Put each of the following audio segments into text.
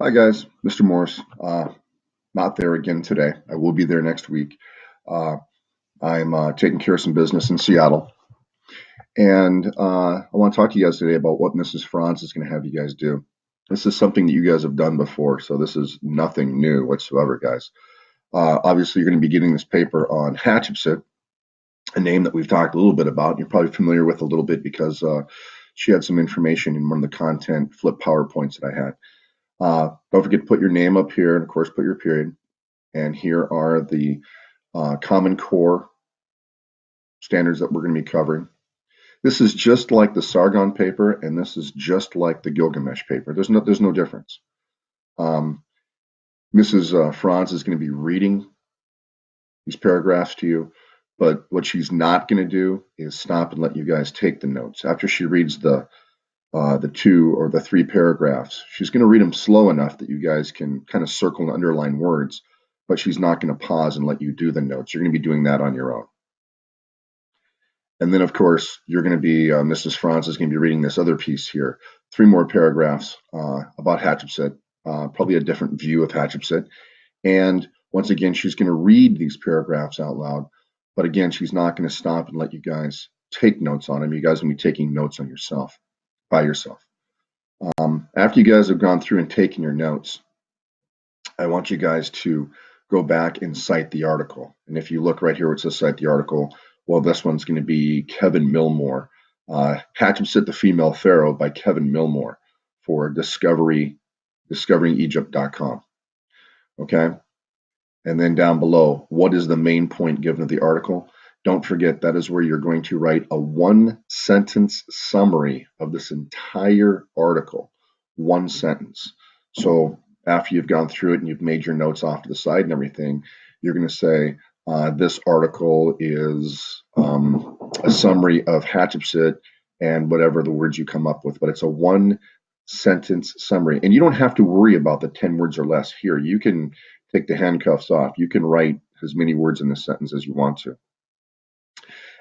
Hi guys, Mr. Morse. Not there again today. I will be there next week. Uh, I'm taking care of some business in Seattle, and I want to talk to you guys today about what Mrs. Franz is going to have you guys do. This is something that you guys have done before, so this is nothing new whatsoever, guys. Obviously, you're going to be getting this paper on Hatshepsut, a name that we've talked a little bit about. You're probably familiar with a little bit because she had some information in one of the content flip PowerPoints that I had. Don't forget to put your name up here, and of course, put your period. And here are the Common Core standards that we're going to be covering. This is just like the Sargon paper, and this is just like the Gilgamesh paper. There's no difference. Mrs. Franz is going to be reading these paragraphs to you, but what she's not going to do is stop and let you guys take the notes. After she reads the 2 or the 3 paragraphs, she's going to read them slow enough that you guys can kind of circle and underline words, but she's not going to pause and let you do the notes. You're going to be doing that on your own. And then, of course, you're going to be, Mrs. Franz is going to be reading this other piece here, 3 more paragraphs about Hatshepsut, probably a different view of Hatshepsut. And once again, she's going to read these paragraphs out loud, but again, she's not going to stop and let you guys take notes on them. You guys are going to be taking notes on yourself, by yourself. After you guys have gone through and taken your notes, I want you guys to go back and cite the article. And if you look right here where it says cite the article, well, this one's going to be Kevin Milmore, Hatshepsut the Female Pharaoh by Kevin Milmore for discoveringegypt.com. Okay. And then down below, what is the main point given of the article? Don't forget that is where you're going to write a 1-sentence summary of this entire article. 1 sentence. So after you've gone through it and you've made your notes off to the side and everything, you're going to say, this article is a summary of Hatshepsut and whatever the words you come up with, but it's a 1-sentence summary. And you don't have to worry about the 10 words or less here. You can take the handcuffs off. You can write as many words in this sentence as you want to.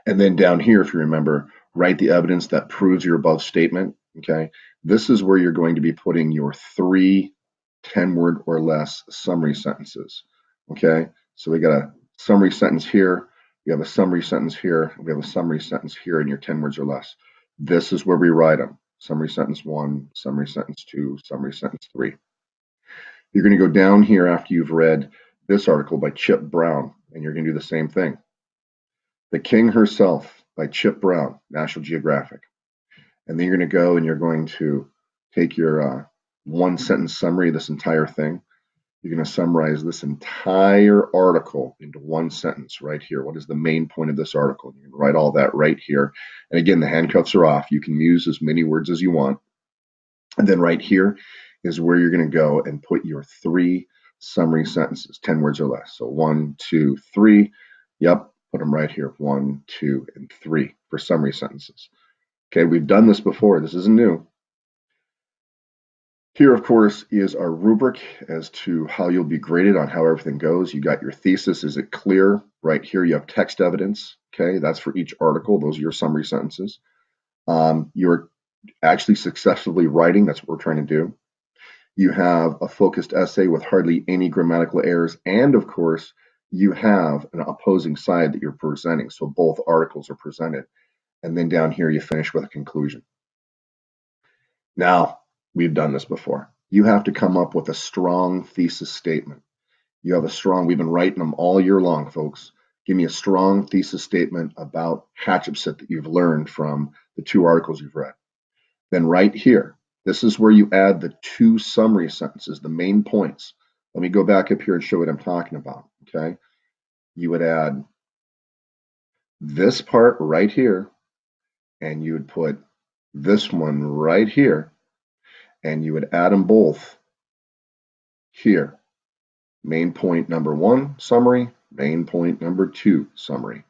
And then down here, if you remember, write the evidence that proves your above statement. Okay. This is where you're going to be putting your 3 10-word or less summary sentences. Okay. So we got a summary sentence here. We have a summary sentence here. We have a summary sentence here in your 10 words or less. This is where we write them. Summary sentence 1, summary sentence 2, summary sentence 3. You're going to go down here after you've read this article by Chip Brown, and you're going to do the same thing. The King Herself by Chip Brown, National Geographic. And then you're going to go and you're going to take your 1-sentence summary of this entire thing. You're going to summarize this entire article into 1 sentence right here. What is the main point of this article? You can write all that right here. And again, the handcuffs are off. You can use as many words as you want. And then right here is where you're going to go and put your 3 summary sentences, 10 words or less. So 1, 2, 3. Yep, put them right here. 1, 2, and 3 for summary sentences. Okay, we've done this before. This isn't new. Here, of course, is our rubric as to how you'll be graded on how everything goes. You got your thesis. Is it clear? Right here, you have text evidence. Okay, that's for each article. Those are your summary sentences. You're actually successfully writing. That's what we're trying to do. You have a focused essay with hardly any grammatical errors. And, of course, you have an opposing side that you're presenting. So both articles are presented. And then down here, you finish with a conclusion. Now, we've done this before. You have to come up with a strong thesis statement. We've been writing them all year long, folks. Give me a strong thesis statement about Hatshepsut that you've learned from the 2 articles you've read. Then right here, this is where you add the 2 summary sentences, the main points. Let me go back up here and show what I'm talking about, okay? You would add this part right here, and you would put this one right here, and you would add them both here. Main point number 1, summary. Main point number 2, summary.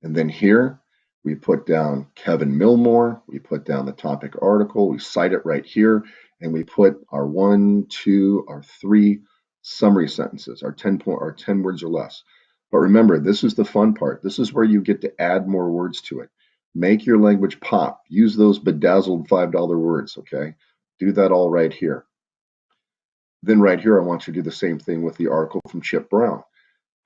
And then here, we put down Kevin Milmore. We put down the topic article. We cite it right here. And we put our 1, 2, our 3 summary sentences, our 10 words or less. But remember, this is the fun part. This is where you get to add more words to it. Make your language pop. Use those bedazzled $5 words, okay? Do that all right here. Then right here, I want you to do the same thing with the article from Chip Brown.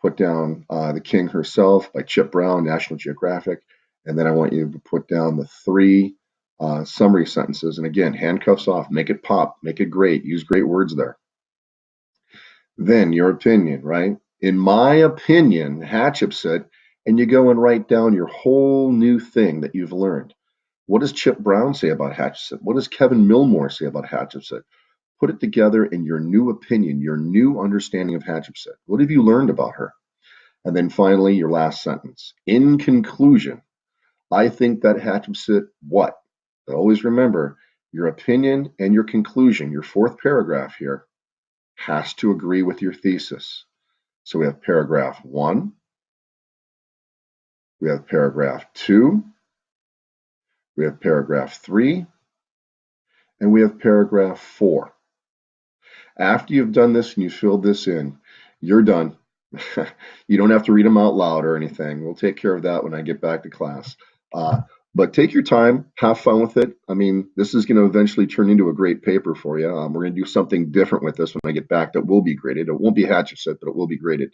Put down The King Herself by Chip Brown, National Geographic. And then I want you to put down the 3 summary sentences. And again, handcuffs off, make it pop, make it great, use great words there. Then your opinion, right? In my opinion, Hatshepsut, and you go and write down your whole new thing that you've learned. What does Chip Brown say about Hatshepsut? What does Kevin Milmore say about Hatshepsut? Put it together in your new opinion, your new understanding of Hatshepsut. What have you learned about her? And then finally, your last sentence. In conclusion, I think that Hatshepsut what? But always remember, your opinion and your conclusion, your 4th paragraph here, has to agree with your thesis. So we have paragraph 1, we have paragraph 2, we have paragraph 3, and we have paragraph 4. After you've done this and you filled this in, you're done. You don't have to read them out loud or anything. We'll take care of that when I get back to class. But take your time, have fun with it. I mean, this is going to eventually turn into a great paper for you. We're going to do something different with this when I get back that will be graded. It won't be Hatshepsut, but it will be graded.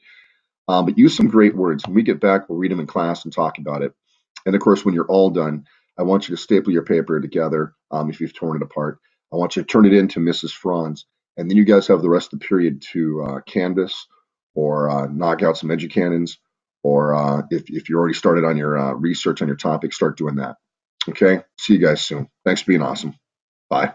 But use some great words. When we get back, we'll read them in class and talk about it. And of course, when you're all done, I want you to staple your paper together if you've torn it apart. I want you to turn it in to Mrs. Franz. And then you guys have the rest of the period to canvas or knock out some educannons, or if you already started on your research on your topic, start doing that. Okay? See you guys soon. Thanks for being awesome. Bye.